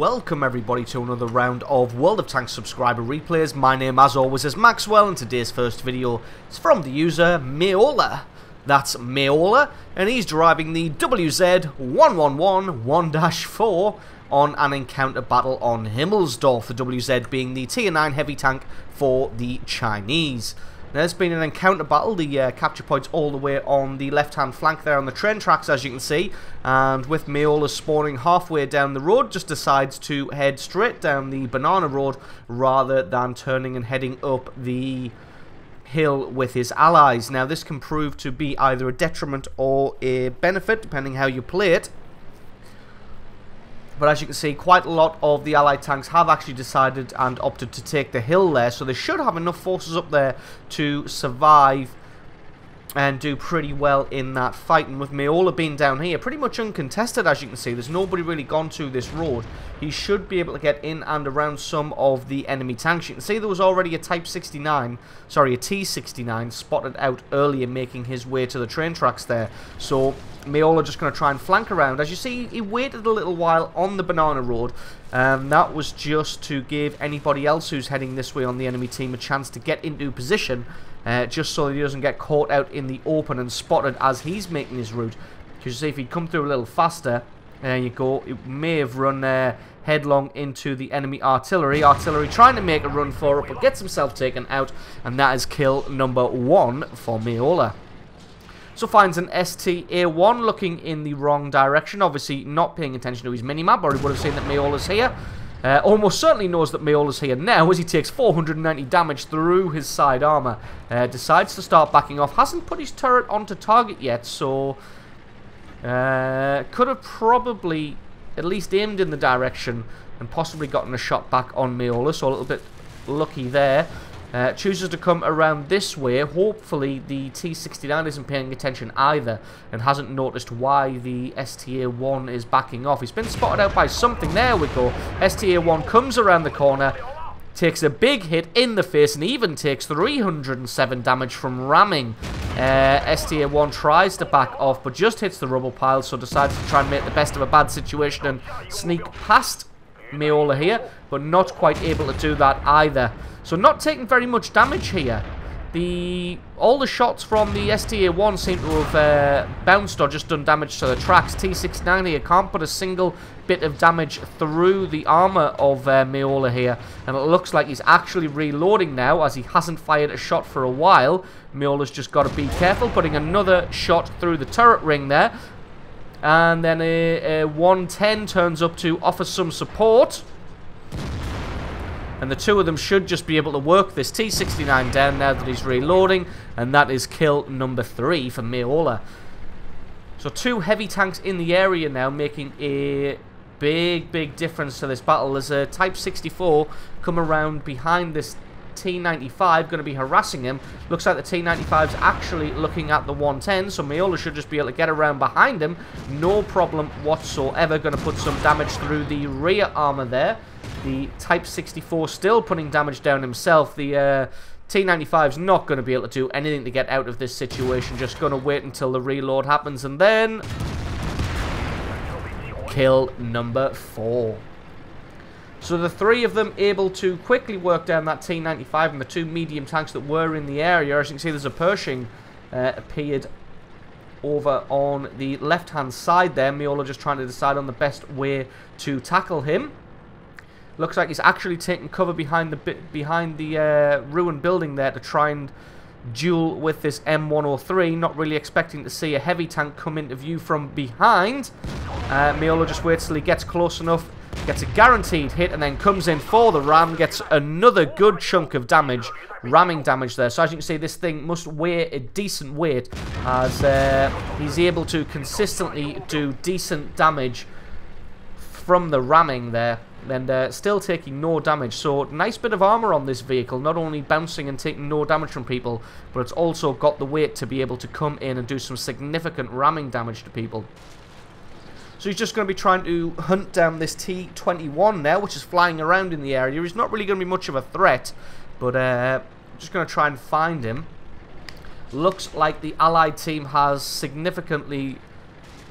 welcome everybody to another round of World of Tanks subscriber replays. My name as always is Maxwell, and today's first video is from the user Meola. That's Meola, and he's driving the WZ-1111-4 on an encounter battle on Himmelsdorf, the WZ being the tier 9 heavy tank for the Chinese. There's been an encounter battle, the capture point's all the way on the left-hand flank there on the train tracks, as you can see, and with Meola spawning halfway down the road, just decides to head straight down the banana road rather than turning and heading up the hill with his allies. Now, this can prove to be either a detriment or a benefit, depending how you play it. But as you can see, quite a lot of the allied tanks have actually decided and opted to take the hill there. So they should have enough forces up there to survive and do pretty well in that fight. And with Meola being down here, pretty much uncontested, as you can see. There's nobody really gone to this road. He should be able to get in and around some of the enemy tanks. You can see there was already a T69 spotted out earlier, making his way to the train tracks there. So Meola just going to try and flank around. As you see, he waited a little while on the banana road. That was just to give anybody else who's heading this way on the enemy team a chance to get into position, just so that he doesn't get caught out in the open and spotted as he's making his route. Because you see, if he'd come through a little faster, there you go, it may have run headlong into the enemy artillery. Artillery trying to make a run for it, but gets himself taken out, and that is kill number 1 for Meola. So finds an STA-1 looking in the wrong direction, obviously not paying attention to his minimap, or he would have seen that Meola's here. Almost certainly knows that Meola's here now, as he takes 490 damage through his side armor. Decides to start backing off. Hasn't put his turret onto target yet, so could have probably at least aimed in the direction and possibly gotten a shot back on Meola, so a little bit lucky there. Chooses to come around this way. Hopefully the T69 isn't paying attention either and hasn't noticed why the STA-1 is backing off. He's been spotted out by something. There we go. STA-1 comes around the corner, takes a big hit in the face, and even takes 307 damage from ramming. STA-1 tries to back off, but just hits the rubble pile, so decides to try and make the best of a bad situation and sneak past Meola here, but not quite able to do that either. So not taking very much damage here. All the shots from the STA-1 seem to have bounced or just done damage to the tracks. T69 here can't put a single bit of damage through the armor of Meola here, and it looks like he's actually reloading now, as he hasn't fired a shot for a while. Meola's just got to be careful, putting another shot through the turret ring there. And then a 110 turns up to offer some support. And the two of them should just be able to work this T69 down now that he's reloading. And that is kill number 3 for Meola. So 2 heavy tanks in the area now, making a big difference to this battle. There's a Type 64 come around behind this T95, going to be harassing him. Looks like the T95's actually looking at the 110, so Meola should just be able to get around behind him. No problem whatsoever. Going to put some damage through the rear armor there. The Type 64 still putting damage down himself. The T95's not going to be able to do anything to get out of this situation. Just going to wait until the reload happens, and then kill number 4. So the 3 of them able to quickly work down that T95 and the 2 medium tanks that were in the area. As you can see, there's a Pershing appeared over on the left-hand side there. Meola just trying to decide on the best way to tackle him. Looks like he's actually taking cover behind the ruined building there to try and duel with this M103. Not really expecting to see a heavy tank come into view from behind. Meola just waits till he gets close enough, gets a guaranteed hit, and then comes in for the ram, gets another good chunk of damage, ramming damage there. So as you can see, this thing must weigh a decent weight, as he's able to consistently do decent damage from the ramming there, and still taking no damage. So nice bit of armor on this vehicle, not only bouncing and taking no damage from people, but it's also got the weight to be able to come in and do some significant ramming damage to people. So he's just going to be trying to hunt down this T21 now, which is flying around in the area. He's not really going to be much of a threat, but just going to try and find him. Looks like the allied team has significantly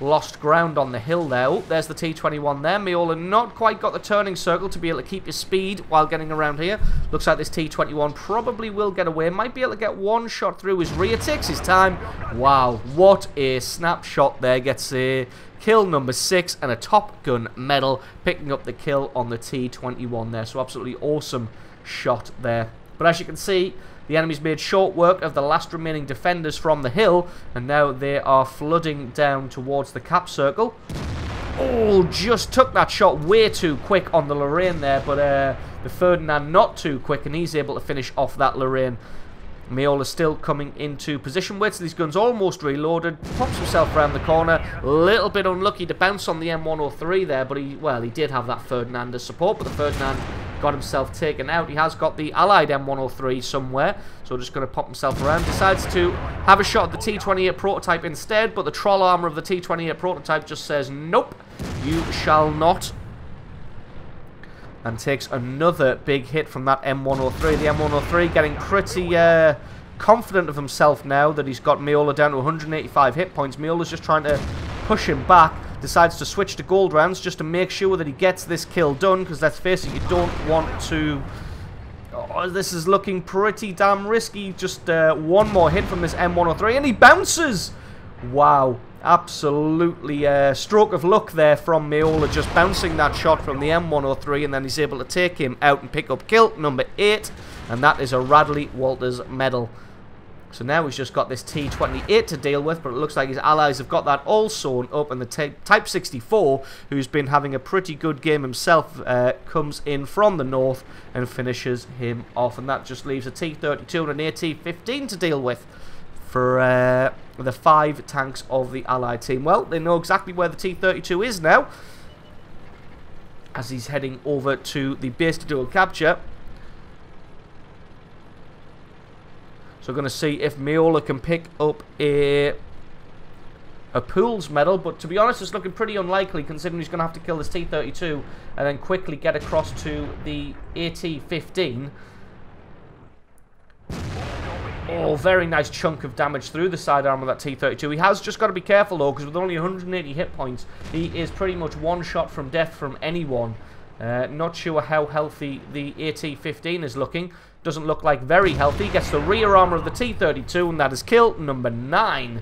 lost ground on the hill there. Oh, there's the T21 there. Meola not quite got the turning circle to be able to keep his speed while getting around here. Looks like this T21 probably will get away. Might be able to get one shot through his rear. Takes his time. Wow, what a snapshot there. Gets a kill number 6 and a Top Gun medal, picking up the kill on the T21 there. So absolutely awesome shot there. But as you can see, the enemy's made short work of the last remaining defenders from the hill, and now they are flooding down towards the cap circle. Oh, just took that shot way too quick on the Lorraine there, but the Ferdinand not too quick, and he's able to finish off that Lorraine. Meola still coming into position. Waits till his gun's almost reloaded. Pops himself around the corner. A little bit unlucky to bounce on the M103 there, but he did have that Ferdinand as support, but the Ferdinand got himself taken out. He has got the allied M103 somewhere, so just going to pop himself around. Decides to have a shot at the T28 prototype instead, but the troll armor of the T28 prototype just says, nope, you shall not. And takes another big hit from that M103. The M103 getting pretty confident of himself now that he's got Meola down to 185 hit points. Meola's just trying to push him back. Decides to switch to gold rounds just to make sure that he gets this kill done, because let's face it, you don't want to... Oh, this is looking pretty damn risky. Just one more hit from this M103 and he bounces! Wow. Absolutely stroke of luck there from Meola, just bouncing that shot from the M103, and then he's able to take him out and pick up kill number 8, and that is a Radley Walters medal. So now he's just got this T28 to deal with, but it looks like his allies have got that all sewn up, and the Type 64, who's been having a pretty good game himself, comes in from the north and finishes him off, and that just leaves a T32 and an AT-15 to deal with for the 5 tanks of the allied team. Well, they know exactly where the T32 is now, as he's heading over to the base to do a capture. So we're going to see if Meola can pick up a Pools medal, but to be honest, it's looking pretty unlikely, considering he's going to have to kill this T32 and then quickly get across to the AT-15. Oh, very nice chunk of damage through the sidearm of that T-32. He has just got to be careful, though, because with only 180 hit points, he is pretty much one shot from death from anyone. Not sure how healthy the AT-15 is looking. Doesn't look like very healthy. Gets the rear armor of the T-32, and that is kill number 9.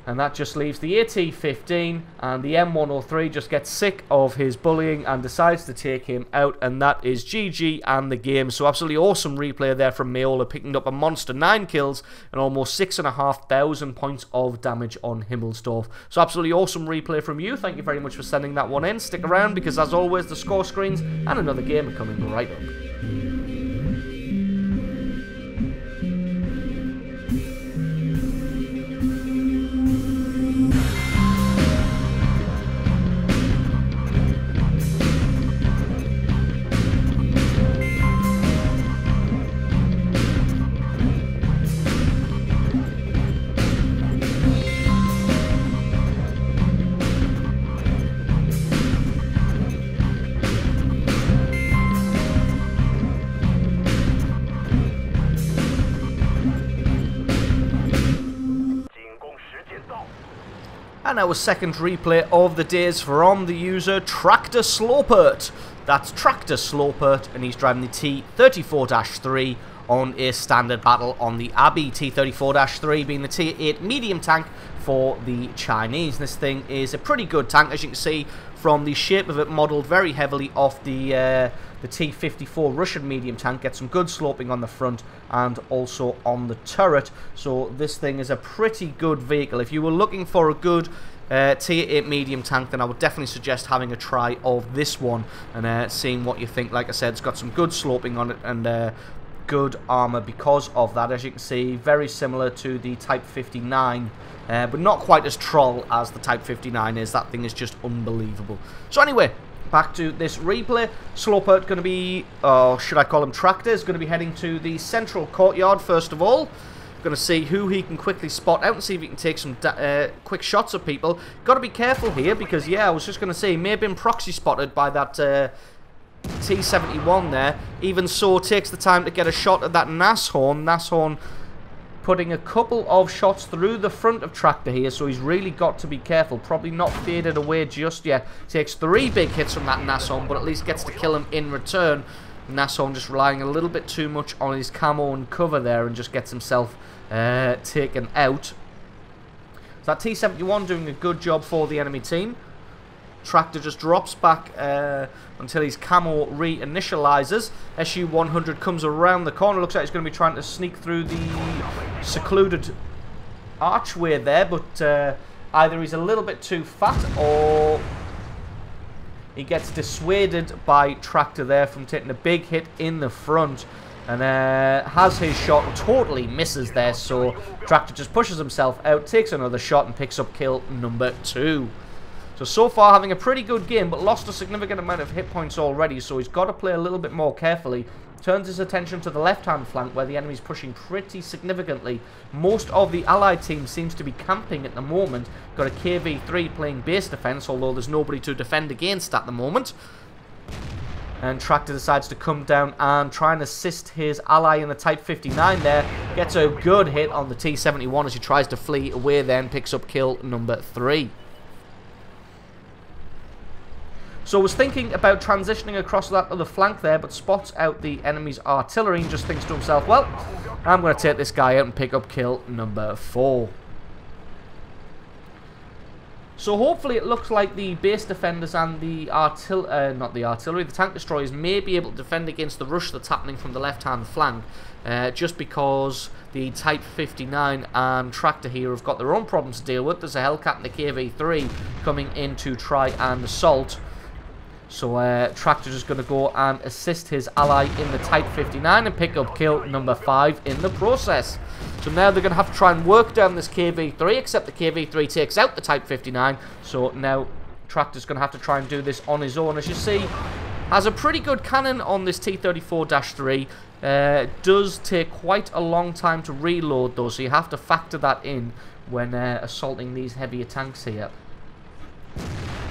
And that just leaves the AT-15, and the M103 just gets sick of his bullying and decides to take him out, and that is GG and the game. So absolutely awesome replay there from Meola, picking up a monster 9 kills and almost 6,500 points of damage on Himmelsdorf. So absolutely awesome replay from you. Thank you very much for sending that one in. Stick around, because as always, the score screens and another game are coming right up. And our second replay of the day is from the user Tractor Slowpert. That's Tractor Slowpert, and he's driving the T-34-3 on a standard battle on the Abbey. T-34-3 being the Tier 8 medium tank for the Chinese. This thing is a pretty good tank, as you can see from the shape of it, modelled very heavily off the T-54 Russian medium tank. Gets some good sloping on the front and also on the turret. So this thing is a pretty good vehicle. If you were looking for a good Tier 8 medium tank, then I would definitely suggest having a try of this one and seeing what you think. Like I said, it's got some good sloping on it and good armor because of that. As you can see, very similar to the Type 59, but not quite as troll as the Type 59 is. That thing is just unbelievable. So anyway, back to this replay. Slowpert going to be, should I call him Tractor, is going to be heading to the central courtyard first of all. Going to see who he can quickly spot out and see if he can take some quick shots of people. Got to be careful here because, yeah, I was just going to say, he may have been proxy spotted by that T-71 there. Even so, takes the time to get a shot at that Nashorn. Nashorn putting a couple of shots through the front of Tractor here, so he's really got to be careful. Probably not faded away just yet. Takes 3 big hits from that Nashorn, but at least gets to kill him in return. Nashorn just relying a little bit too much on his camo and cover there, and just gets himself taken out. So that T-71 doing a good job for the enemy team. Tractor just drops back until his camo re-initializes. SU-100 comes around the corner. Looks like he's going to be trying to sneak through the secluded archway there, but either he's a little bit too fat or he gets dissuaded by Tractor there from taking a big hit in the front, and has his shot and totally misses there. So Tractor just pushes himself out, takes another shot, and picks up kill number 2. So far having a pretty good game, but lost a significant amount of hit points already, so he's got to play a little bit more carefully. Turns his attention to the left-hand flank, where the enemy's pushing pretty significantly. Most of the allied team seems to be camping at the moment. Got a KV-3 playing base defense, although there's nobody to defend against at the moment. And Tractor decides to come down and try and assist his ally in the Type 59 there. Gets a good hit on the T-71 as he tries to flee away, then picks up kill number 3. So was thinking about transitioning across that other flank there, but spots out the enemy's artillery and just thinks to himself, well, I'm going to take this guy out and pick up kill number 4. So hopefully it looks like the base defenders and the the tank destroyers may be able to defend against the rush that's happening from the left-hand flank, just because the Type 59 and Tractor here have got their own problems to deal with. There's a Hellcat and a KV-3 coming in to try and assault. So Tractor's just going to go and assist his ally in the Type 59 and pick up kill number 5 in the process. So now they're going to have to try and work down this KV-3, except the KV-3 takes out the Type 59. So now Tractor's going to have to try and do this on his own. As you see, has a pretty good cannon on this T-34-3. Does take quite a long time to reload though, so you have to factor that in when assaulting these heavier tanks here.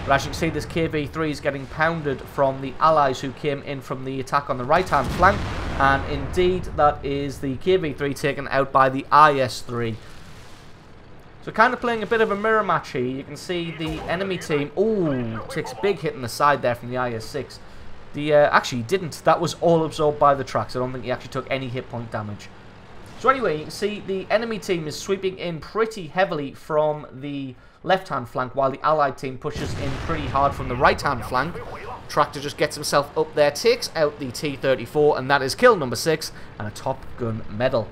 But as you can see, this KV-3 is getting pounded from the allies who came in from the attack on the right-hand flank. And indeed, that is the KV-3 taken out by the IS-3. So kind of playing a bit of a mirror match here. You can see the enemy team, ooh, takes a big hit in the side there from the IS-6. Actually, he didn't. That was all absorbed by the tracks. I don't think he actually took any hit point damage. So anyway, you can see the enemy team is sweeping in pretty heavily from the left-hand flank, while the allied team pushes in pretty hard from the right-hand flank. Tractor just gets himself up there, takes out the T-34, and that is kill number 6 and a Top Gun medal.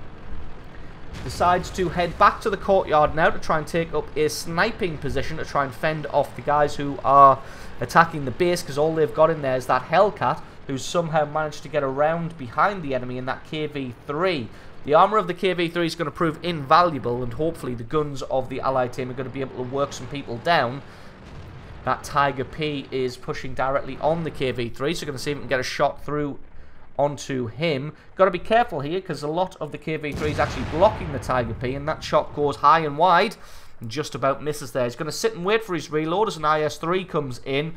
Decides to head back to the courtyard now to try and take up a sniping position to try and fend off the guys who are attacking the base, because all they've got in there is that Hellcat, who's somehow managed to get around behind the enemy in that KV-3. The armor of the KV-3 is going to prove invaluable, and hopefully the guns of the allied team are going to be able to work some people down. That Tiger P is pushing directly on the KV-3, so you're going to see if we can get a shot through onto him. Got to be careful here, because a lot of the KV-3 is actually blocking the Tiger P, and that shot goes high and wide and just about misses there. He's going to sit and wait for his reload as an IS-3 comes in.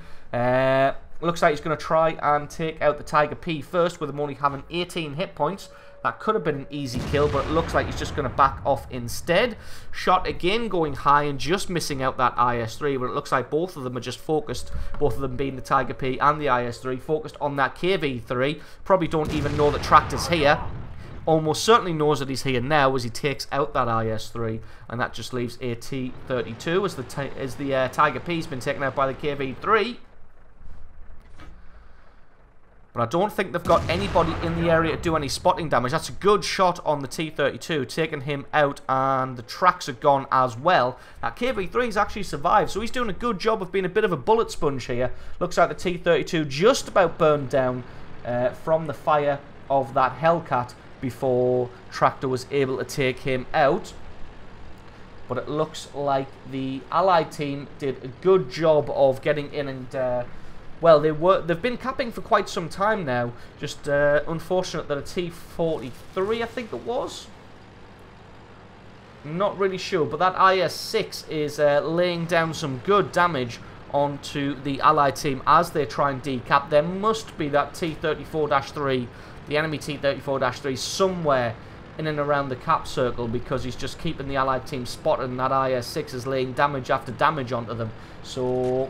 Looks like he's going to try and take out the Tiger P first, with him only having 18 hit points. That could have been an easy kill, but it looks like he's just going to back off instead. Shot again going high and just missing out that IS-3, but it looks like both of them are just focused, both of them being the Tiger P and the IS-3, focused on that KV-3. Probably don't even know that Tractor's here. Almost certainly knows that he's here now as he takes out that IS-3, and that just leaves a T-32 as the Tiger P's been taken out by the KV-3. But I don't think they've got anybody in the area to do any spotting damage. That's a good shot on the T-32, taking him out, and the tracks are gone as well. That KV-3's actually survived, so he's doing a good job of being a bit of a bullet sponge here. Looks like the T-32 just about burned down from the fire of that Hellcat before Tractor was able to take him out. But it looks like the allied team did a good job of getting in and... well, they've been capping for quite some time now. Just unfortunate that a T-43, I think it was. Not really sure, but that IS-6 is laying down some good damage onto the allied team as they try and decap. There must be that T-34-3, the enemy T-34-3, somewhere in and around the cap circle because he's just keeping the allied team spotted, and that IS-6 is laying damage after damage onto them. So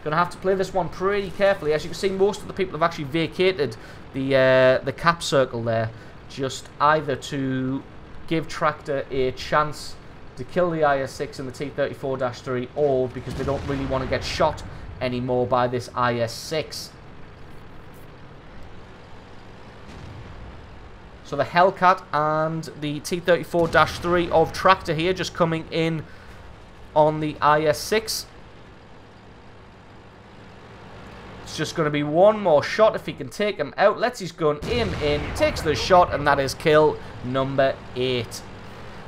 going to have to play this one pretty carefully. As you can see, most of the people have actually vacated the cap circle there, just either to give Tractor a chance to kill the IS-6 and the T-34-3, or because they don't really want to get shot anymore by this IS-6. So the Hellcat and the T-34-3 of Tractor here just coming in on the IS-6. It's just going to be one more shot if he can take him out. Lets his gun aim in, takes the shot, and that is kill number 8.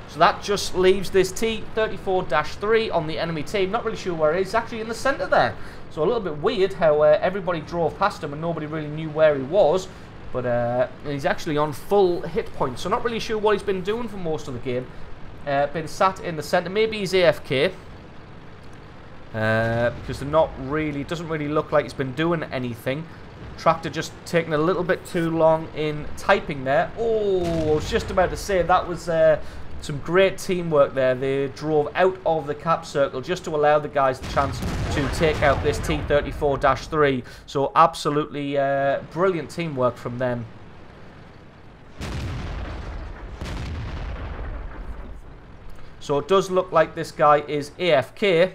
So that just leaves this T-34-3 on the enemy team. Not really sure where he is. He's actually in the centre there. So a little bit weird how everybody drove past him and nobody really knew where he was. But he's actually on full hit points. So not really sure what he's been doing for most of the game. Been sat in the centre. Maybe he's AFK. Because they're not really, doesn't really look like he's been doing anything. Tractor just taking a little bit too long in typing there. Oh, I was just about to say that was some great teamwork there. They drove out of the cap circle just to allow the guys the chance to take out this T-34-3. So absolutely brilliant teamwork from them. So it does look like this guy is AFK.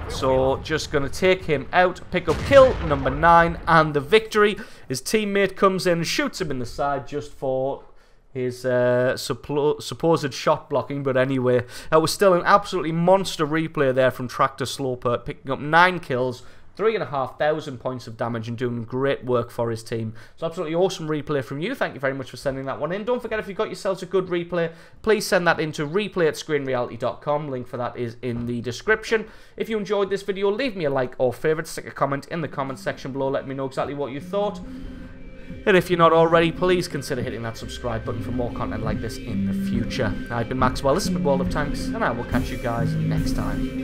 So just going to take him out, pick up kill number 9 and the victory. His teammate comes in and shoots him in the side just for his supposed shot blocking. But anyway, that was still an absolutely monster replay there from Tractor Slowpert, picking up 9 kills, 3,500 points of damage, and doing great work for his team. So absolutely awesome replay from you. Thank you very much for sending that one in. Don't forget, if you've got yourselves a good replay, please send that in to replay@screenreality.com. Link for that is in the description. If you enjoyed this video, leave me a like or favourite, stick a comment in the comment section below, let me know exactly what you thought. And if you're not already, please consider hitting that subscribe button for more content like this in the future. I've been Maxwell, this has been World of Tanks, and I will catch you guys next time.